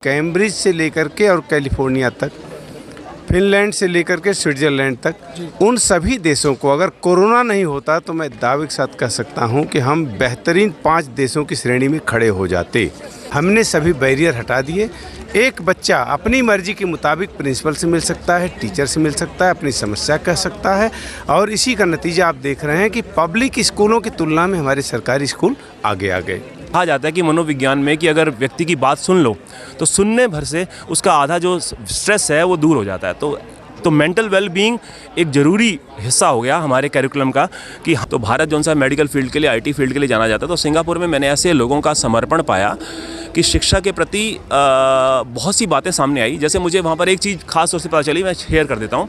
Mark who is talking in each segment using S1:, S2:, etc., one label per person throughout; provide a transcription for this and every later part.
S1: Cambridge से लेकर के और कैलिफोर्निया तक, फिनलैंड से लेकर के स्विट्ज़रलैंड तक, उन सभी देशों को अगर कोरोना नहीं होता तो मैं दावे के साथ कह सकता हूं कि हम बेहतरीन 5 देशों की श्रेणी में खड़े हो जाते। हमने सभी बैरियर हटा दिए। एक बच्चा अपनी मर्जी के मुताबिक प्रिंसिपल से मिल सकता है, टीचर से मिल सकता है, अपनी समस्या कह सकता है और इसी का नतीजा आप देख रहे हैं कि पब्लिक स्कूलों की तुलना में हमारे सरकारी स्कूल आगे आ गए।
S2: कहा जाता है कि मनोविज्ञान में कि अगर व्यक्ति की बात सुन लो तो सुनने भर से उसका आधा जो स्ट्रेस है वो दूर हो जाता है। तो मेंटल वेलबींग एक ज़रूरी हिस्सा हो गया हमारे कैरिकुलम का कि तो भारत जौन सा मेडिकल फील्ड के लिए, आईटी फील्ड के लिए जाना जाता है, तो सिंगापुर में मैंने ऐसे लोगों का समर्पण पाया कि शिक्षा के प्रति बहुत सी बातें सामने आई। जैसे मुझे वहाँ पर एक चीज़ खास तौर से पता चली, मैं शेयर कर देता हूँ।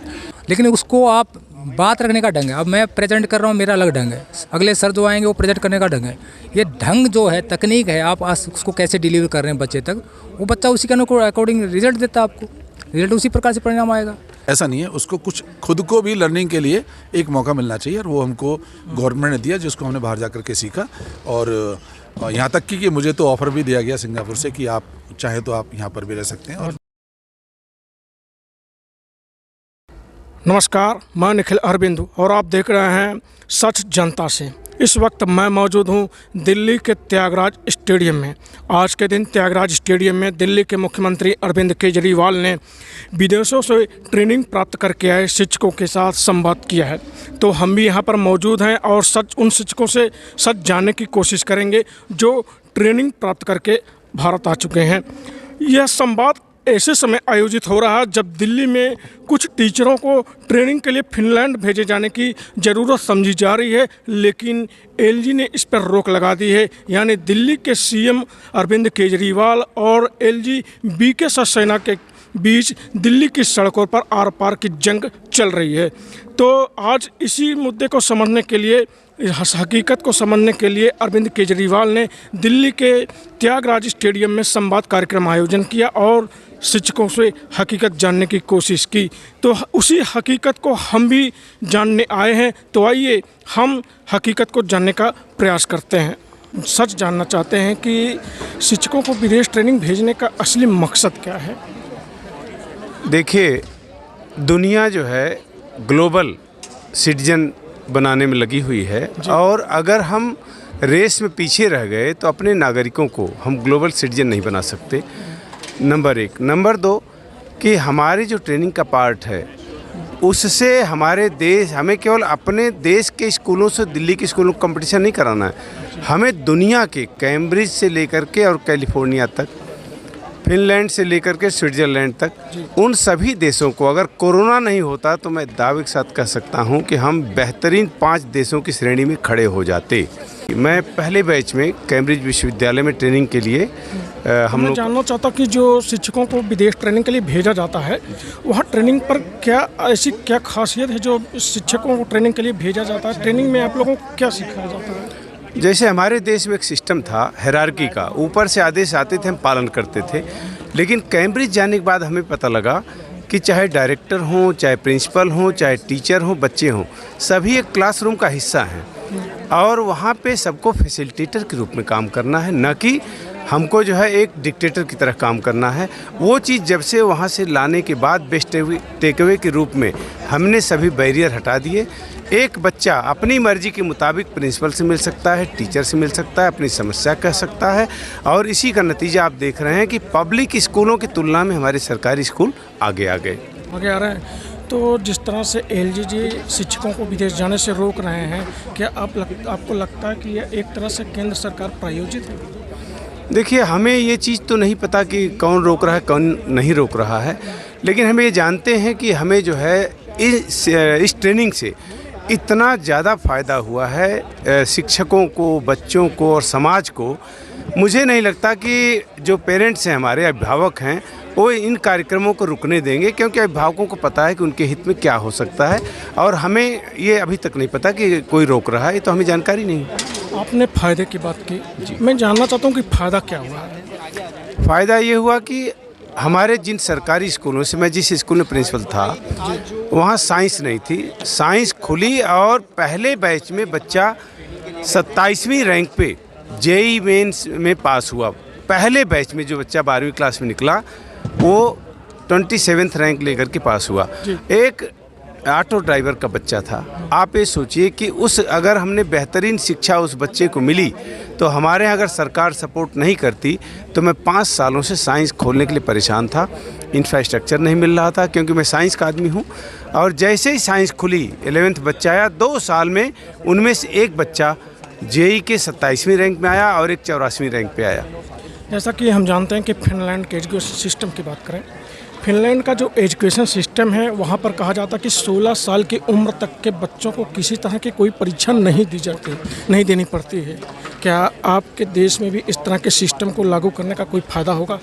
S3: लेकिन उसको आप बात रखने का ढंग है। अब मैं प्रेजेंट कर रहा हूँ, मेरा अलग ढंग है, अगले सर जो आएंगे वो प्रेजेंट करने का ढंग है। ये ढंग जो है, तकनीक है, आप उसको कैसे डिलीवर कर रहे हैं बच्चे तक, वो बच्चा उसी के अकॉर्डिंग रिजल्ट देता है। आपको रिजल्ट उसी प्रकार से परिणाम आएगा।
S4: ऐसा नहीं है, उसको कुछ खुद को भी लर्निंग के लिए एक मौका मिलना चाहिए और वो हमको गवर्नमेंट ने दिया, जिसको हमने बाहर जा कर के सीखा। और यहाँ तक कि मुझे तो ऑफ़र भी दिया गया सिंगापुर से कि आप चाहे तो आप यहाँ पर भी रह सकते हैं। और
S5: नमस्कार, मैं निखिल अरविंद और आप देख रहे हैं सच जनता से। इस वक्त मैं मौजूद हूं दिल्ली के त्यागराज स्टेडियम में। आज के दिन त्यागराज स्टेडियम में दिल्ली के मुख्यमंत्री अरविंद केजरीवाल ने विदेशों से ट्रेनिंग प्राप्त करके आए शिक्षकों के साथ संवाद किया है। तो हम भी यहां पर मौजूद हैं और उन शिक्षकों से सच जानने की कोशिश करेंगे जो ट्रेनिंग प्राप्त करके भारत आ चुके हैं। यह संवाद ऐसे समय आयोजित हो रहा है जब दिल्ली में कुछ टीचरों को ट्रेनिंग के लिए फिनलैंड भेजे जाने की ज़रूरत समझी जा रही है, लेकिन एलजी ने इस पर रोक लगा दी है। यानी दिल्ली के सीएम अरविंद केजरीवाल और एलजी बीके सक्सेना के बीच दिल्ली की सड़कों पर आर पार की जंग चल रही है। तो आज इसी मुद्दे को समझने के लिए, इस हकीकत को समझने के लिए अरविंद केजरीवाल ने दिल्ली के त्यागराज स्टेडियम में संवाद कार्यक्रम आयोजन किया और शिक्षकों से हकीकत जानने की कोशिश की। तो उसी हकीकत को हम भी जानने आए हैं। तो आइए हम हकीकत को जानने का प्रयास करते हैं। सच जानना चाहते हैं कि शिक्षकों को विदेश ट्रेनिंग भेजने का असली मकसद क्या है।
S1: देखिए, दुनिया जो है ग्लोबल सिटीजन बनाने में लगी हुई है और अगर हम रेस में पीछे रह गए तो अपने नागरिकों को हम ग्लोबल सिटीजन नहीं बना सकते, नंबर 1। नंबर 2 कि हमारी जो ट्रेनिंग का पार्ट है उससे हमारे देश, हमें केवल अपने देश के स्कूलों से दिल्ली के स्कूलों को कंपटीशन नहीं कराना है, हमें दुनिया के कैम्ब्रिज से लेकर के और कैलिफोर्निया तक, फिनलैंड से लेकर के स्विट्ज़रलैंड तक, उन सभी देशों को अगर कोरोना नहीं होता तो मैं दावे के साथ कह सकता हूं कि हम बेहतरीन 5 देशों की श्रेणी में खड़े हो जाते। मैं पहले बैच में कैम्ब्रिज विश्वविद्यालय में ट्रेनिंग के लिए हम लोग
S5: जानना चाहता कि जो शिक्षकों को विदेश ट्रेनिंग के लिए भेजा जाता है, वहाँ ट्रेनिंग पर ऐसी क्या खासियत है जो शिक्षकों को ट्रेनिंग के लिए भेजा जाता है? ट्रेनिंग में आप लोगों को क्या सिखाया जाता है?
S1: जैसे हमारे देश में एक सिस्टम था हायरार्की का, ऊपर से आदेश आते थे, हम पालन करते थे। लेकिन कैम्ब्रिज जाने के बाद हमें पता लगा कि चाहे डायरेक्टर हों, चाहे प्रिंसिपल हों, चाहे टीचर हों, बच्चे हों, सभी एक क्लासरूम का हिस्सा हैं और वहाँ पे सबको फैसिलिटेटर के रूप में काम करना है, न कि हमको जो है एक डिक्टेटर की तरह काम करना है। वो चीज़ जब से वहाँ से लाने के बाद बेस्ट टेकअवे के रूप में हमने सभी बैरियर हटा दिए। एक बच्चा अपनी मर्जी के मुताबिक प्रिंसिपल से मिल सकता है, टीचर से मिल सकता है, अपनी समस्या कह सकता है और इसी का नतीजा आप देख रहे हैं कि पब्लिक स्कूलों की तुलना में हमारे सरकारी स्कूल आगे आ रहे हैं।
S5: तो जिस तरह से एलजी जी शिक्षकों को विदेश जाने से रोक रहे हैं, क्या आपको लगता है कि यह एक तरह से केंद्र सरकार प्रायोजित है?
S1: देखिए, हमें ये चीज़ तो नहीं पता कि कौन रोक रहा है, कौन नहीं रोक रहा है, लेकिन हम ये जानते हैं कि हमें जो है इस ट्रेनिंग से इतना ज़्यादा फ़ायदा हुआ है शिक्षकों को, बच्चों को और समाज को। मुझे नहीं लगता कि जो पेरेंट्स हैं, हमारे अभिभावक हैं, वो इन कार्यक्रमों को रुकने देंगे, क्योंकि अभिभावकों को पता है कि उनके हित में क्या हो सकता है और हमें ये अभी तक नहीं पता कि कोई रोक रहा है, तो हमें जानकारी नहीं।
S5: आपने फ़ायदे की बात की जी, मैं जानना चाहता हूँ कि फ़ायदा क्या हुआ है?
S1: फ़ायदा ये हुआ कि हमारे जिन सरकारी स्कूलों से, मैं जिस स्कूल में प्रिंसिपल था वहाँ साइंस नहीं थी, साइंस खुली और पहले बैच में बच्चा 27वीं रैंक पे जेईई मेंस में पास हुआ। पहले बैच में जो बच्चा 12वीं क्लास में निकला वो 27th रैंक लेकर के पास हुआ। एक ऑटो ड्राइवर का बच्चा था। आप ये सोचिए कि अगर हमने बेहतरीन शिक्षा उस बच्चे को मिली तो हमारे यहाँ अगर सरकार सपोर्ट नहीं करती तो मैं 5 सालों से साइंस खोलने के लिए परेशान था। इंफ्रास्ट्रक्चर नहीं मिल रहा था क्योंकि मैं साइंस का आदमी हूँ। और जैसे ही साइंस खुली 11th बच्चा आया, 2 साल में उनमें से एक बच्चा जेई के 27वीं रैंक में आया और एक 84वीं रैंक पे आया।
S5: जैसा कि हम जानते हैं कि फिनलैंड के एजुकेशन सिस्टम की बात करें, फिनलैंड का जो एजुकेशन सिस्टम है वहाँ पर कहा जाता है कि 16 साल की उम्र तक के बच्चों को किसी तरह की कोई परीक्षा नहीं देनी पड़ती है। क्या आपके देश में भी इस तरह के सिस्टम को लागू करने का कोई फ़ायदा होगा?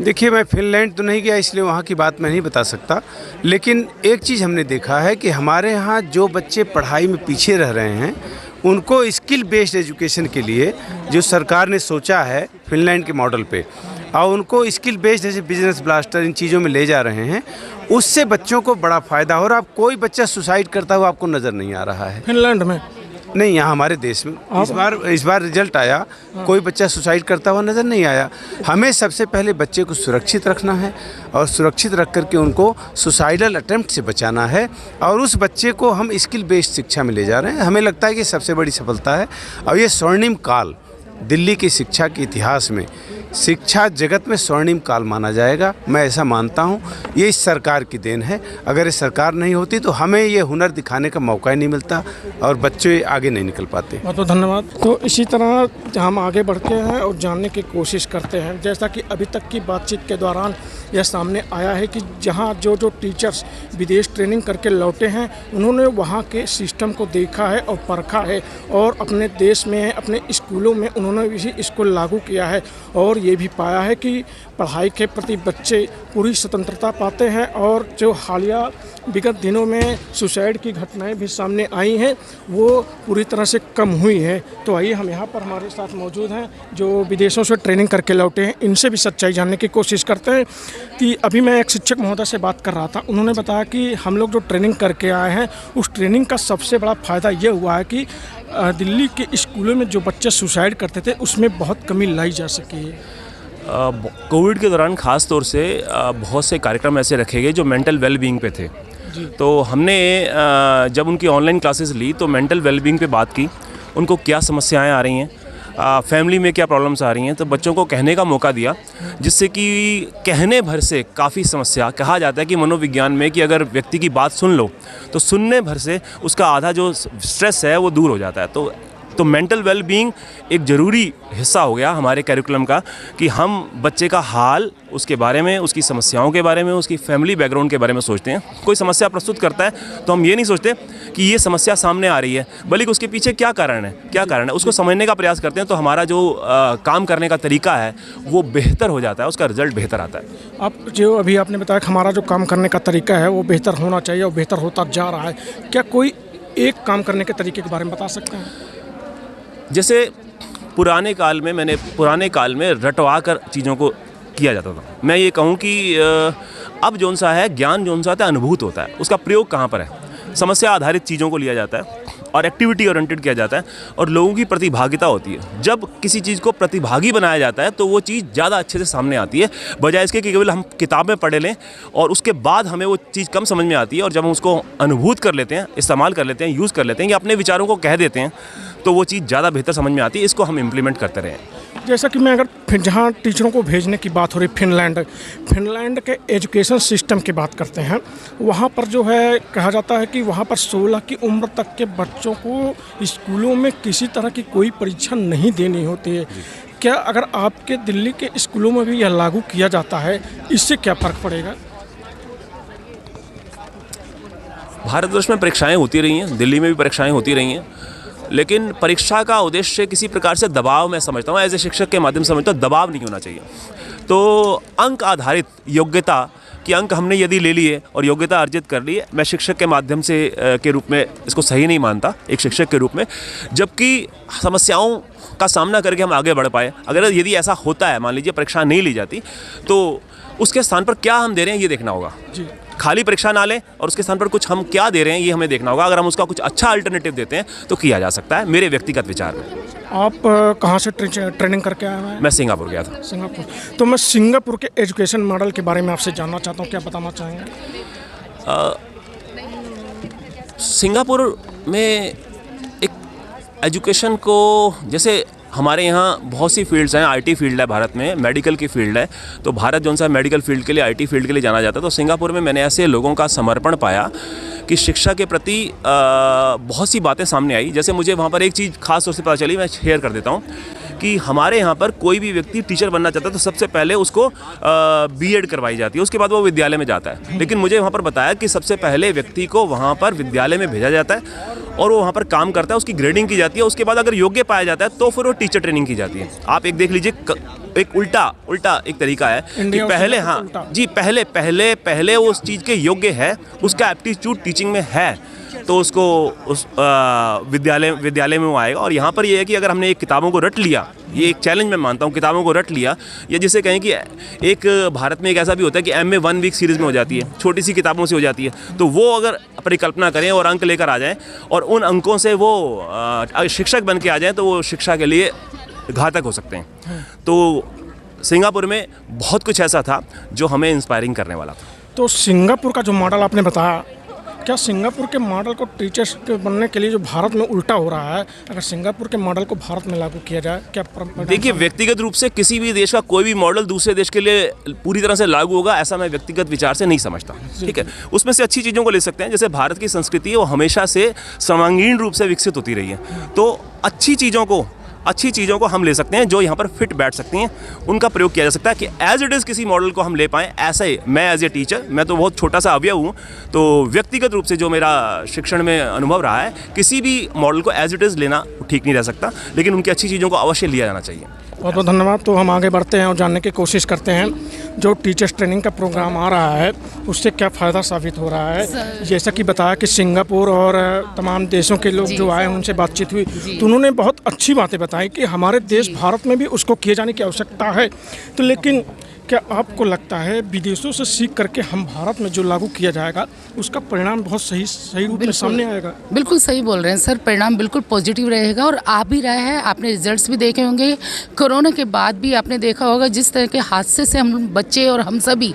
S1: देखिए, मैं फिनलैंड तो नहीं गया इसलिए वहाँ की बात मैं नहीं बता सकता, लेकिन एक चीज़ हमने देखा है कि हमारे यहाँ जो बच्चे पढ़ाई में पीछे रह रहे हैं उनको स्किल बेस्ड एजुकेशन के लिए जो सरकार ने सोचा है फिनलैंड के मॉडल पे, और उनको स्किल बेस्ड जैसे बिजनेस ब्लास्टर इन चीज़ों में ले जा रहे हैं, उससे बच्चों को बड़ा फ़ायदा हो रहा है। अब कोई बच्चा सुसाइड करता हुआ आपको नज़र नहीं आ रहा है
S5: फिनलैंड में।
S1: नहीं, यहाँ हमारे देश में इस बार रिजल्ट आया, कोई बच्चा सुसाइड करता हुआ नज़र नहीं आया। हमें सबसे पहले बच्चे को सुरक्षित रखना है और सुरक्षित रख करके उनको सुसाइडल अटेम्प्ट से बचाना है, और उस बच्चे को हम स्किल बेस्ड शिक्षा में ले जा रहे हैं। हमें लगता है कि सबसे बड़ी सफलता है। और ये स्वर्णिम काल दिल्ली की शिक्षा के इतिहास में, शिक्षा जगत में स्वर्णिम काल माना जाएगा। मैं ऐसा मानता हूँ। ये इस सरकार की देन है। अगर ये सरकार नहीं होती तो हमें ये हुनर दिखाने का मौका ही नहीं मिलता और बच्चे आगे नहीं निकल पाते।
S5: बहुत बहुत धन्यवाद। तो इसी तरह हम आगे बढ़ते हैं और जानने की कोशिश करते हैं। जैसा कि अभी तक की बातचीत के दौरान यह सामने आया है कि जहाँ जो टीचर्स विदेश ट्रेनिंग करके लौटे हैं उन्होंने वहाँ के सिस्टम को देखा है और परखा है, और अपने देश में अपने स्कूलों में उन्होंने भी इसको लागू किया है, और ये भी पाया है कि पढ़ाई के प्रति बच्चे पूरी स्वतंत्रता पाते हैं। और जो हालिया विगत दिनों में सुसाइड की घटनाएं भी सामने आई हैं वो पूरी तरह से कम हुई है। तो आइए, हम यहाँ पर हमारे साथ मौजूद हैं जो विदेशों से ट्रेनिंग करके लौटे हैं, इनसे भी सच्चाई जानने की कोशिश करते हैं। कि अभी मैं एक शिक्षक महोदय से बात कर रहा था, उन्होंने बताया कि हम लोग जो ट्रेनिंग करके आए हैं उस ट्रेनिंग का सबसे बड़ा फ़ायदा ये हुआ है कि दिल्ली के स्कूलों में जो बच्चे सुसाइड करते थे उसमें बहुत कमी लाई जा सकी है।
S2: कोविड के दौरान ख़ास तौर से बहुत से कार्यक्रम ऐसे रखे गए जो मेंटल वेलबींग पे थे। तो हमने जब उनकी ऑनलाइन क्लासेस ली तो मेंटल वेलबींग पे बात की, उनको क्या समस्याएं आ रही हैं, फैमिली में क्या प्रॉब्लम्स आ रही हैं, तो बच्चों को कहने का मौका दिया, जिससे कि कहने भर से काफ़ी समस्या, कहा जाता है कि मनोविज्ञान में कि अगर व्यक्ति की बात सुन लो तो सुनने भर से उसका आधा जो स्ट्रेस है वो दूर हो जाता है। तो मेंटल वेलबींग एक ज़रूरी हिस्सा हो गया हमारे कैरिकुलम का, कि हम बच्चे का हाल, उसके बारे में, उसकी समस्याओं के बारे में, उसकी फैमिली बैकग्राउंड के बारे में सोचते हैं। कोई समस्या प्रस्तुत करता है तो हम ये नहीं सोचते कि ये समस्या सामने आ रही है, बल्कि उसके पीछे क्या कारण है उसको समझने का प्रयास करते हैं। तो हमारा जो काम करने का तरीका है वो बेहतर हो जाता है, उसका रिजल्ट बेहतर आता है।
S5: आप जो अभी आपने बताया कि हमारा जो काम करने का तरीका है वो बेहतर होना चाहिए और बेहतर होता जा रहा है, क्या कोई एक काम करने के तरीके के बारे में बता सकते हैं?
S2: जैसे पुराने काल में रटवा कर चीज़ों को किया जाता था। मैं ये कहूँ कि अब जौन सा है ज्ञान, जौन सा है अनुभूत होता है, उसका प्रयोग कहाँ पर है। समस्या आधारित चीज़ों को लिया जाता है और एक्टिविटी ओरिएंटेड किया जाता है और लोगों की प्रतिभागिता होती है। जब किसी चीज़ को प्रतिभागी बनाया जाता है तो वो चीज़ ज़्यादा अच्छे से सामने आती है, बजाय इसके कि केवल हम किताबें पढ़ लें और उसके बाद हमें वो चीज़ कम समझ में आती है। और जब हम उसको अनुभूत कर लेते हैं, इस्तेमाल कर लेते हैं, यूज़ कर लेते हैं या अपने विचारों को कह देते हैं तो वो चीज़ ज़्यादा बेहतर समझ में आती है। इसको हम इम्प्लीमेंट करते रहें।
S5: जैसा कि मैं अगर फिर जहाँ टीचरों को भेजने की बात हो रही, फिनलैंड के एजुकेशन सिस्टम की बात करते हैं, वहाँ पर जो है कहा जाता है कि वहाँ पर 16 की उम्र तक के बच्चों को स्कूलों में किसी तरह की कोई परीक्षा नहीं देनी होती है। क्या अगर आपके दिल्ली के स्कूलों में भी यह लागू किया जाता है, इससे क्या फ़र्क पड़ेगा?
S2: भारतवर्ष में परीक्षाएँ होती रही हैं, दिल्ली में भी परीक्षाएँ होती रही हैं, लेकिन परीक्षा का उद्देश्य किसी प्रकार से दबाव, मैं समझता हूँ एज ए शिक्षक के माध्यम से समझता हूँ, दबाव नहीं होना चाहिए। तो अंक आधारित योग्यता कि अंक हमने यदि ले लिए और योग्यता अर्जित कर ली, मैं शिक्षक के माध्यम से के रूप में इसको सही नहीं मानता, एक शिक्षक के रूप में। जबकि समस्याओं का सामना करके हम आगे बढ़ पाए, अगर यदि ऐसा होता है, मान लीजिए परीक्षा नहीं ली जाती, तो उसके स्थान पर क्या हम दे रहे हैं ये देखना होगा जी। खाली परीक्षा ना लें और उसके स्थान पर कुछ हम क्या दे रहे हैं ये हमें देखना होगा। अगर हम उसका कुछ अच्छा अल्टरनेटिव देते हैं तो किया जा सकता है, मेरे व्यक्तिगत विचार में।
S5: आप कहाँ से ट्रेनिंग करके आए हैं?
S2: मैं सिंगापुर गया था।
S5: सिंगापुर। तो मैं सिंगापुर के एजुकेशन मॉडल के बारे में आपसे जानना चाहता हूँ, क्या बताना चाहेंगे?
S2: सिंगापुर में एक एजुकेशन को, जैसे हमारे यहाँ बहुत सी फील्ड्स हैं, आईटी फील्ड है भारत में, मेडिकल की फील्ड है, तो भारत जो सा मेडिकल फील्ड के लिए, आईटी फील्ड के लिए जाना जाता है। तो सिंगापुर में मैंने ऐसे लोगों का समर्पण पाया कि शिक्षा के प्रति बहुत सी बातें सामने आई। जैसे मुझे वहाँ पर एक चीज़ खास तौर से पता चली, मैं शेयर कर देता हूँ कि हमारे यहाँ पर कोई भी व्यक्ति टीचर बनना चाहता है तो सबसे पहले उसको बीएड करवाई जाती है, उसके बाद वो विद्यालय में जाता है। लेकिन मुझे वहाँ पर बताया कि सबसे पहले व्यक्ति को वहाँ पर विद्यालय में भेजा जाता है और वो वहाँ पर काम करता है, उसकी ग्रेडिंग की जाती है, उसके बाद अगर योग्य पाया जाता है तो फिर वो टीचर ट्रेनिंग की जाती है। आप एक देख लीजिए, एक उल्टा एक तरीका है कि पहले, हाँ जी, पहले वो उस चीज़ के योग्य है, उसका एप्टीट्यूड टीचिंग में है, तो उसको उस विद्यालय में वो आएगा। और यहाँ पर ये है कि अगर हमने एक किताबों को रट लिया, ये एक चैलेंज मैं मानता हूँ, किताबों को रट लिया, या जिसे कहें कि एक भारत में एक ऐसा भी होता है कि एमए 1 वीक सीरीज़ में हो जाती है, छोटी सी किताबों से हो जाती है, तो वो अगर परिकल्पना करें और अंक लेकर आ जाएं और उन अंकों से वो शिक्षक बन के आ जाएं तो वो शिक्षा के लिए घातक हो सकते हैं। तो सिंगापुर में बहुत कुछ ऐसा था जो हमें इंस्पायरिंग करने वाला था।
S5: तो सिंगापुर का जो मॉडल आपने बताया, क्या सिंगापुर के मॉडल को टीचर्स के बनने के लिए जो भारत में उल्टा हो रहा है, अगर सिंगापुर के मॉडल को भारत में लागू किया जाए, क्या?
S2: देखिए, व्यक्तिगत रूप से किसी भी देश का कोई भी मॉडल दूसरे देश के लिए पूरी तरह से लागू होगा ऐसा मैं व्यक्तिगत विचार से नहीं समझता, ठीक है। उसमें से अच्छी चीज़ों को ले सकते हैं, जैसे भारत की संस्कृति है वो हमेशा से सर्वांगीण रूप से विकसित होती रही है, तो अच्छी चीज़ों को हम ले सकते हैं जो यहाँ पर फिट बैठ सकती हैं, उनका प्रयोग किया जा सकता है कि एज इट इज़ किसी मॉडल को हम ले पाएँ। ऐसा ही मैं एज ए टीचर, मैं तो बहुत छोटा सा अवयव हूँ, तो व्यक्तिगत रूप से जो मेरा शिक्षण में अनुभव रहा है, किसी भी मॉडल को एज इट इज़ लेना ठीक नहीं रह सकता, लेकिन उनकी अच्छी चीज़ों को अवश्य लिया जाना चाहिए।
S5: बहुत बहुत धन्यवाद। तो हम आगे बढ़ते हैं और जानने की कोशिश करते हैं जो टीचर्स ट्रेनिंग का प्रोग्राम आ रहा है उससे क्या फ़ायदा साबित हो रहा है। जैसा कि बताया कि सिंगापुर और तमाम देशों के लोग जो आए उनसे बातचीत हुई तो उन्होंने बहुत अच्छी बातें बताई कि हमारे देश भारत में भी उसको किए जाने की आवश्यकता है। तो लेकिन क्या आपको लगता है विदेशों से सीख करके हम भारत में जो लागू किया जाएगा उसका परिणाम बहुत सही रूप में सामने आएगा?
S6: बिल्कुल सही बोल रहे हैं सर, परिणाम बिल्कुल पॉजिटिव रहेगा और आ भी रहा है। आपने रिजल्ट्स भी देखे होंगे, कोरोना के बाद भी आपने देखा होगा जिस तरह के हादसे से हम बच्चे और हम सभी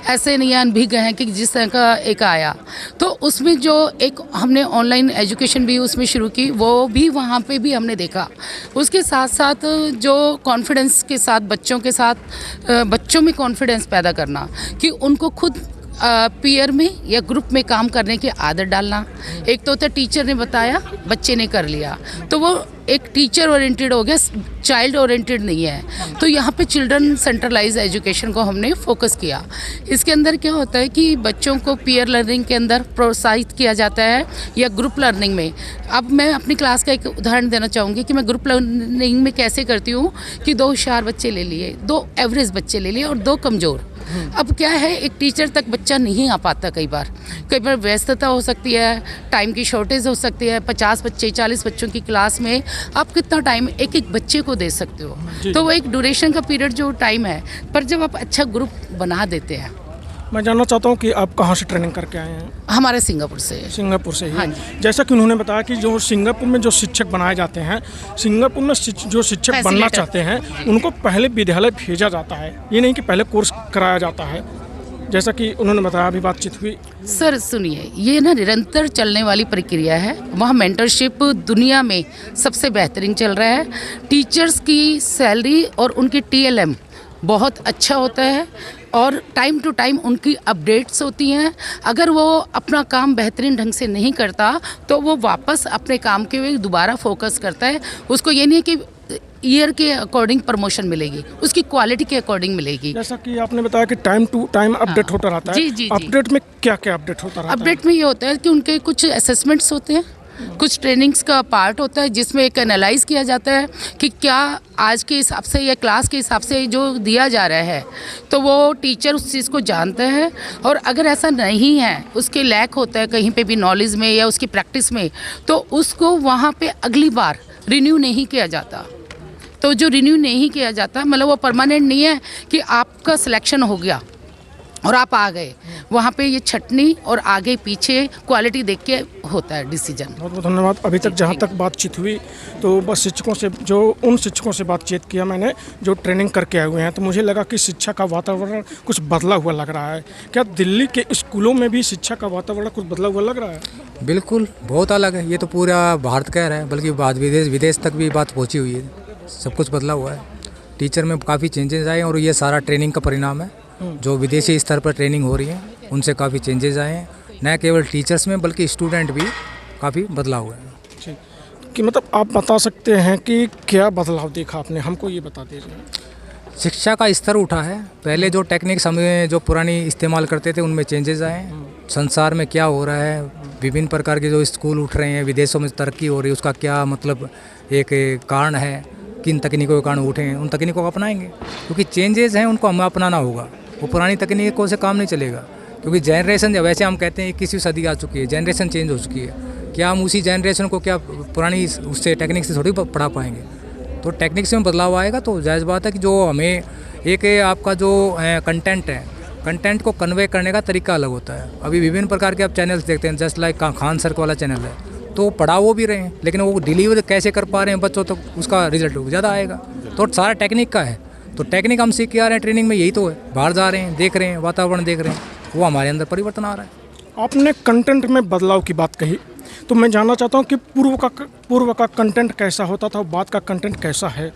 S6: ऐसे नहीं अनभिज्ञ गए हैं कि जिस तरह का एक आया, तो उसमें जो एक हमने ऑनलाइन एजुकेशन भी उसमें शुरू की, वो भी वहाँ पे भी हमने देखा। उसके साथ साथ जो कॉन्फिडेंस के साथ बच्चों में कॉन्फिडेंस पैदा करना कि उनको खुद पीयर में या ग्रुप में काम करने की आदत डालना। एक तो होता है टीचर ने बताया, बच्चे ने कर लिया, तो वो एक टीचर ओरिएंटेड हो गया, चाइल्ड ओरिएंटेड नहीं है। तो यहाँ पे चिल्ड्रन सेंट्रलाइज एजुकेशन को हमने फोकस किया। इसके अंदर क्या होता है कि बच्चों को पीयर लर्निंग के अंदर प्रोत्साहित किया जाता है या ग्रुप लर्निंग में। अब मैं अपनी क्लास का एक उदाहरण देना चाहूँगी कि मैं ग्रुप लर्निंग में कैसे करती हूँ कि 2 होशियार बच्चे ले लिए, 2 एवरेज बच्चे ले लिए और 2 कमज़ोर। अब क्या है, एक टीचर तक बच्चा नहीं आ पाता, कई बार व्यस्तता हो सकती है, टाइम की शॉर्टेज हो सकती है। 50 बच्चे 40 बच्चों की क्लास में आप कितना टाइम एक बच्चे को दे सकते हो, तो वो एक ड्यूरेशन का पीरियड जो टाइम है, पर जब आप अच्छा ग्रुप बना देते हैं।
S5: मैं जानना चाहता हूँ कि आप कहाँ से ट्रेनिंग करके आए हैं?
S6: हमारे सिंगापुर से ही।
S5: हाँ जी। जैसा कि उन्होंने बताया कि जो सिंगापुर में जो शिक्षक बनाए जाते हैं, सिंगापुर में जो शिक्षक बनना चाहते हैं उनको पहले विद्यालय भेजा जाता है, ये नहीं कि पहले कोर्स कराया जाता है, जैसा कि उन्होंने बताया, अभी बातचीत हुई।
S6: सर सुनिए, ये ना निरंतर चलने वाली प्रक्रिया है। वहाँ मेंटरशिप दुनिया में सबसे बेहतरीन चल रहा है। टीचर्स की सैलरी और उनकी TLM बहुत अच्छा होता है और टाइम टू टाइम उनकी अपडेट्स होती हैं। अगर वो अपना काम बेहतरीन ढंग से नहीं करता तो वो वापस अपने काम के लिए दोबारा फोकस करता है। उसको ये नहीं है कि ईयर के अकॉर्डिंग प्रमोशन मिलेगी, उसकी क्वालिटी के अकॉर्डिंग मिलेगी।
S5: जैसा कि आपने बताया कि टाइम टू टाइम अपडेट होता रहता है।
S6: जी।
S5: अपडेट में क्या क्या अपडेट होता रहता है?
S6: अपडेट में ये होता है कि उनके कुछ असेसमेंट्स होते हैं, कुछ ट्रेनिंग्स का पार्ट होता है जिसमें एक एनालाइज किया जाता है कि क्या आज के हिसाब से या क्लास के हिसाब से जो दिया जा रहा है, तो वो टीचर उस चीज़ को जानता है। और अगर ऐसा नहीं है, उसके लैक होता है कहीं पे भी नॉलेज में या उसकी प्रैक्टिस में, तो उसको वहाँ पे अगली बार रिन्यू नहीं किया जाता। तो जो रिन्यू नहीं किया जाता मतलब वो परमानेंट नहीं है कि आपका सिलेक्शन हो गया, और आप आ गए, वहाँ पे ये छटनी और आगे पीछे क्वालिटी देख के होता है डिसीजन।
S5: बहुत बहुत धन्यवाद। अभी तक जहाँ तक बातचीत हुई तो बस शिक्षकों से, जो उन शिक्षकों से बातचीत किया मैंने जो ट्रेनिंग करके आए हुए हैं, तो मुझे लगा कि शिक्षा का वातावरण कुछ बदला हुआ लग रहा है। क्या दिल्ली के स्कूलों में भी शिक्षा का वातावरण कुछ बदला हुआ लग रहा है?
S3: बिल्कुल, बहुत अलग है। ये तो पूरा भारत कह रहा है, बल्कि बात विदेश तक भी बात पहुँची हुई है। सब कुछ बदला हुआ है। टीचर में काफ़ी चेंजेस आए और ये सारा ट्रेनिंग का परिणाम है। जो विदेशी स्तर पर ट्रेनिंग हो रही है उनसे काफ़ी चेंजेस आए हैं, न केवल टीचर्स में बल्कि स्टूडेंट भी काफ़ी बदलाव हुआ है।
S5: कि मतलब आप बता सकते हैं कि क्या बदलाव देखा आपने, हमको ये बता दीजिए।
S3: शिक्षा का स्तर उठा है। पहले जो टेक्निक्स हमें जो पुरानी इस्तेमाल करते थे उनमें चेंजेस आए हैं। संसार में क्या हो रहा है, विभिन्न प्रकार के जो स्कूल उठ रहे हैं, विदेशों में तरक्की हो रही है, उसका क्या मतलब एक कारण है, किन तकनीकों के कारण उठे हैं, उन तकनीकों को अपनाएंगे। क्योंकि चेंजेस हैं उनको हमें अपनाना होगा। वो पुरानी तकनीकों से काम नहीं चलेगा, क्योंकि जनरेशन वैसे हम कहते हैं 21वीं सदी आ चुकी है, जनरेशन चेंज हो चुकी है। क्या हम उसी जनरेशन को क्या पुरानी उससे टेक्निक से थोड़ी पढ़ा पाएंगे? तो टेक्निक्स में बदलाव आएगा तो जायज़ बात है कि जो हमें एक आपका जो कंटेंट है, कंटेंट को कन्वे करने का तरीका अलग होता है। अभी विभिन्न प्रकार के आप चैनल्स देखते हैं, जस्ट लाइक खान सर वाला चैनल है, तो पढ़ा वो भी रहे हैं, लेकिन वो डिलीवर कैसे कर पा रहे हैं बच्चों तक, तो उसका रिजल्ट ज़्यादा आएगा। तो सारा टेक्निक का है। तो टेक्निक हम सीख के आ रहे हैं ट्रेनिंग में, यही तो है। बाहर जा रहे हैं, देख रहे हैं, वातावरण देख रहे हैं, वो हमारे अंदर परिवर्तन आ रहा है।
S5: आपने कंटेंट में बदलाव की बात कही, तो मैं जानना चाहता हूँ कि पूर्व का कंटेंट कैसा होता था, बाद का कंटेंट कैसा है?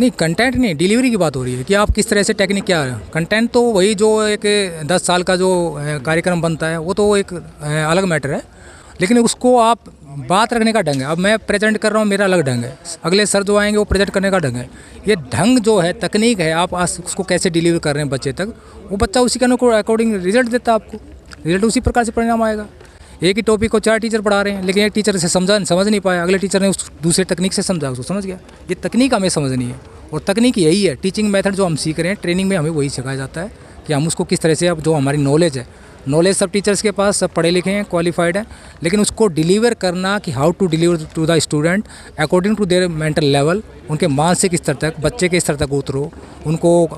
S3: नहीं, कंटेंट नहीं, डिलीवरी की बात हो रही है कि आप किस तरह से टेक्निक क्या है। कंटेंट तो वही जो एक 10 साल का जो कार्यक्रम बनता है वो तो एक अलग मैटर है, लेकिन उसको आप बात रखने का ढंग है। अब मैं प्रेजेंट कर रहा हूँ, मेरा अलग ढंग है, अगले सर जो आएंगे वो प्रेजेंट करने का ढंग है। ये ढंग जो है, तकनीक है, आप उसको कैसे डिलीवर कर रहे हैं बच्चे तक, वो बच्चा उसी के अकॉर्डिंग रिजल्ट देता है। आपको रिजल्ट उसी प्रकार से परिणाम आएगा। एक ही टॉपिक को 4 टीचर पढ़ा रहे हैं, लेकिन एक टीचर से समझ नहीं पाया, अगले टीचर ने उस दूसरे तकनीक से समझा, उसको समझ गया। ये तकनीक हमें समझनी है, और तकनीक यही है। टीचिंग मेथड जो हम सीख रहे हैं ट्रेनिंग में, हमें वही सिखाया जाता है कि हम उसको किस तरह से, अब जो हमारी नॉलेज है, नॉलेज सब टीचर्स के पास, सब पढ़े लिखे हैं, क्वालिफाइड हैं, लेकिन उसको डिलीवर करना कि how to deliver to the student according to their mental level, उनके मानसिक स्तर तक, बच्चे के स्तर तक उतरो, उनको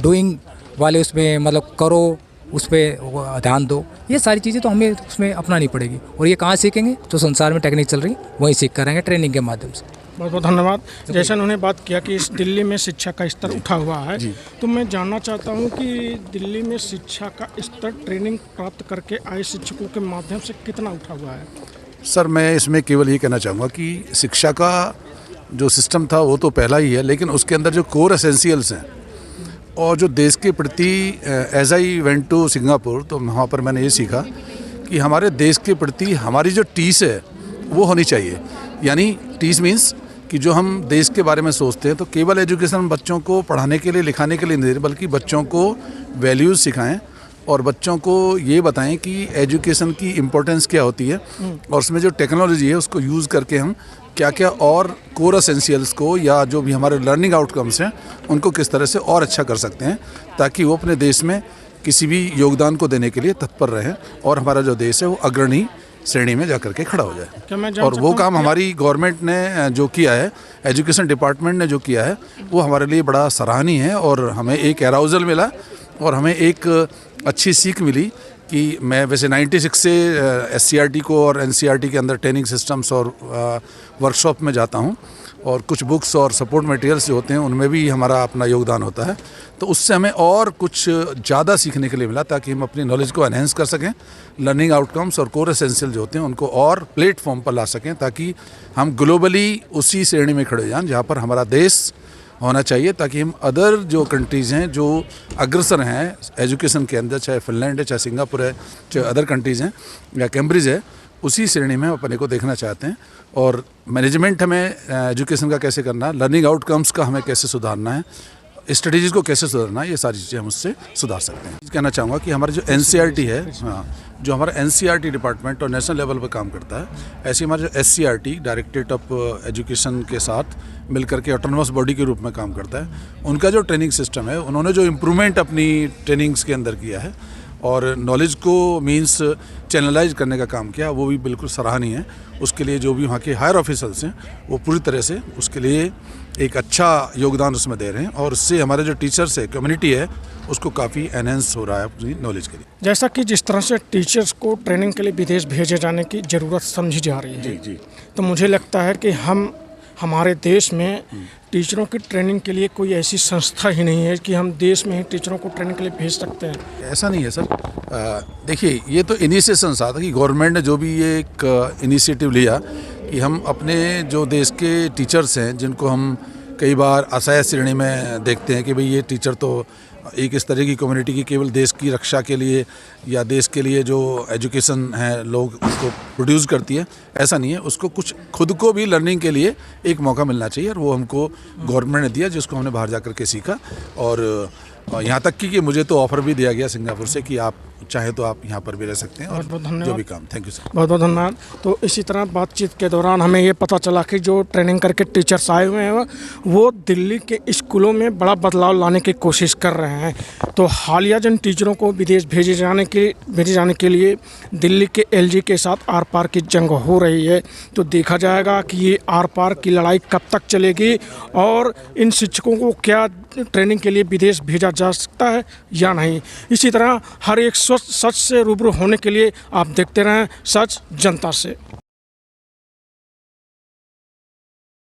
S3: डूइंग वाले उसमें मतलब करो, उस पर ध्यान दो। ये सारी चीज़ें तो हमें उसमें अपनानी पड़ेगी। और ये कहाँ सीखेंगे? जो संसार में टेक्निक चल रही वहीं सीख करेंगे ट्रेनिंग के माध्यम से।
S5: बहुत बहुत धन्यवाद। जैसे उन्होंने बात किया कि इस दिल्ली में शिक्षा का स्तर उठा हुआ है, तो मैं जानना चाहता हूं कि दिल्ली में शिक्षा का स्तर ट्रेनिंग प्राप्त करके आए शिक्षकों के माध्यम से कितना उठा हुआ है?
S4: सर, मैं इसमें केवल ये कहना चाहूँगा कि शिक्षा का जो सिस्टम था वो तो पहला ही है, लेकिन उसके अंदर जो कोर एसेंशियल्स हैं और जो देश के प्रति, as I went to Singapore, तो वहाँ पर मैंने ये सीखा कि हमारे देश के प्रति हमारी जो टीस है वो होनी चाहिए। यानी टीस मीन्स कि जो हम देश के बारे में सोचते हैं, तो केवल एजुकेशन बच्चों को पढ़ाने के लिए, लिखाने के लिए नहीं, बल्कि बच्चों को वैल्यूज़ सिखाएं और बच्चों को ये बताएं कि एजुकेशन की इम्पोर्टेंस क्या होती है, और उसमें जो टेक्नोलॉजी है उसको यूज़ करके हम क्या क्या और कोर एसेंशियल्स को, या जो भी हमारे लर्निंग आउटकम्स हैं, उनको किस तरह से और अच्छा कर सकते हैं, ताकि वो अपने देश में किसी भी योगदान को देने के लिए तत्पर रहें और हमारा जो देश है वो अग्रणी श्रेणी में जाकर के खड़ा हो जाए। और वो काम हमारी गवर्नमेंट ने जो किया है, एजुकेशन डिपार्टमेंट ने जो किया है, वो हमारे लिए बड़ा सराहनीय है। और हमें एक एराउजल मिला और हमें एक अच्छी सीख मिली कि मैं वैसे 96 से SCRT को और NCERT के अंदर ट्रेनिंग सिस्टम्स और वर्कशॉप में जाता हूँ, और कुछ बुक्स और सपोर्ट मटेरियल्स जो होते हैं उनमें भी हमारा अपना योगदान होता है। तो उससे हमें और कुछ ज़्यादा सीखने के लिए मिला, ताकि हम अपनी नॉलेज को एनहेंस कर सकें, लर्निंग आउटकम्स और कोर एसेंशियल जो होते हैं उनको और प्लेटफॉर्म पर ला सकें, ताकि हम ग्लोबली उसी श्रेणी में खड़े जाएं जहाँ पर हमारा देश होना चाहिए, ताकि हम अदर जो कंट्रीज़ हैं जो अग्रसर हैं एजुकेशन के अंदर, चाहे फिनलैंड है, चाहे सिंगापुर है, चाहे अदर कंट्रीज़ हैं या कैम्ब्रिज है, उसी श्रेणी में अपने को देखना चाहते हैं। और मैनेजमेंट हमें एजुकेशन का कैसे करना है, लर्निंग आउटकम्स का हमें कैसे सुधारना है, स्ट्रेटजीज़ को कैसे सुधारना है, ये सारी चीज़ें हम उससे सुधार सकते हैं। कहना चाहूँगा कि हमारा जो NCERT है, हाँ, जो हमारा NCERT डिपार्टमेंट और नेशनल लेवल पर काम करता है, ऐसे हमारा जो SCRT डायरेक्टरेट ऑफ एजुकेशन के साथ मिलकर के ऑटोनमस बॉडी के रूप में काम करता है। उनका जो ट्रेनिंग सिस्टम है, उन्होंने जो इम्प्रूवमेंट अपनी ट्रेनिंग्स के अंदर किया है, और नॉलेज को मीन्स चैनलाइज करने का काम किया, वो भी बिल्कुल सराहनीय है। उसके लिए जो भी वहाँ के हायर ऑफिसर्स हैं वो पूरी तरह से उसके लिए एक अच्छा योगदान उसमें दे रहे हैं, और उससे हमारे जो टीचर्स है, कम्युनिटी है, उसको काफ़ी एनहेंस हो रहा है अपनी नॉलेज के लिए।
S5: जैसा कि जिस तरह से टीचर्स को ट्रेनिंग के लिए विदेश भेजे जाने की ज़रूरत समझी जा रही है,
S4: जी।
S5: तो मुझे लगता है कि हमारे देश में टीचरों की ट्रेनिंग के लिए कोई ऐसी संस्था ही नहीं है कि हम देश में ही टीचरों को ट्रेनिंग के लिए भेज सकते हैं।
S4: ऐसा नहीं है सर। देखिए, ये तो इनिशिएशन था कि गवर्नमेंट ने जो भी ये एक इनिशिएटिव लिया कि हम अपने जो देश के टीचर्स हैं, जिनको हम कई बार असहाय श्रेणी में देखते हैं कि भाई ये टीचर तो एक इस तरह की कम्युनिटी की केवल देश की रक्षा के लिए या देश के लिए जो एजुकेशन है लोग उसको प्रोड्यूस करती है, ऐसा नहीं है। उसको कुछ खुद को भी लर्निंग के लिए एक मौका मिलना चाहिए, और वो हमको गवर्नमेंट ने दिया, जिसको हमने बाहर जा कर के सीखा। और यहाँ तक कि मुझे तो ऑफ़र भी दिया गया सिंगापुर से कि आप चाहे तो आप यहाँ पर भी रह सकते हैं, और
S5: बहुत धन्यवाद।
S4: जो भी काम। Thank you sir.
S5: बहुत बहुत धन्यवाद। तो इसी तरह बातचीत के दौरान हमें ये पता चला कि जो ट्रेनिंग करके टीचर्स आए हुए हैं वो दिल्ली के स्कूलों में बड़ा बदलाव लाने की कोशिश कर रहे हैं। तो हालिया जिन टीचरों को विदेश भेजे जाने के लिए दिल्ली के एलजी के साथ आर पार की जंग हो रही है, तो देखा जाएगा कि ये आर पार की लड़ाई कब तक चलेगी और इन शिक्षकों को क्या ट्रेनिंग के लिए विदेश भेजा जा सकता है या नहीं। इसी तरह हर एक सच से रूबरू होने के लिए आप देखते रहें सच जनता से।